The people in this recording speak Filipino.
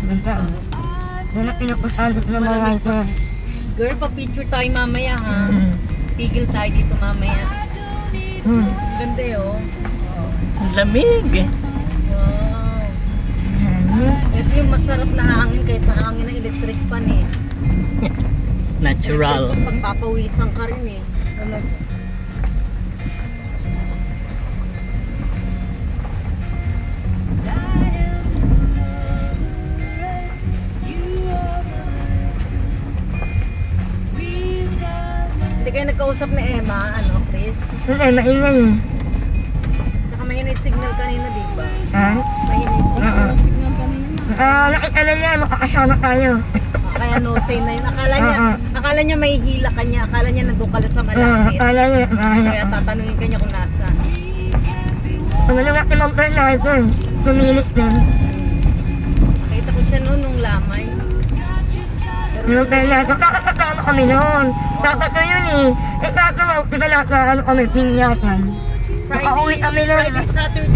Ganda. Yan ang pinupusan dito ng mga rider. Girl, pa-picture tayo mamaya ha. Tigil tayo dito mamaya. Ganda oh. Ang lamig. Wow. Ito yung masarap na hangin kaysa hangin ng electric fan eh. Natural. Pagpapawisan ka rin eh. Ano? Hindi kayo nagkausap ni Emma, ano, Chris? Hindi, maingay eh. Tsaka may signal kanina, di ba? Ha? May signal kanina. Nakita na niya, makakasama tayo. Kaya no say na yun. Akala niya may hila ka niya. Akala niya nandun ka lang sa malapit. Akala niya, Kaya tatanungin ka niya kung nasa. Ano naman Ma'am Bernardo eh. Pumilis din. Nakita ko siya noon nung lamay. Ma'am Bernardo, kakasama kami noon. Dapat na yun eh. Eh, sabi ko, diba lahat na ano kami, pinyatan. Nakauwi kami noon. Friday, Saturday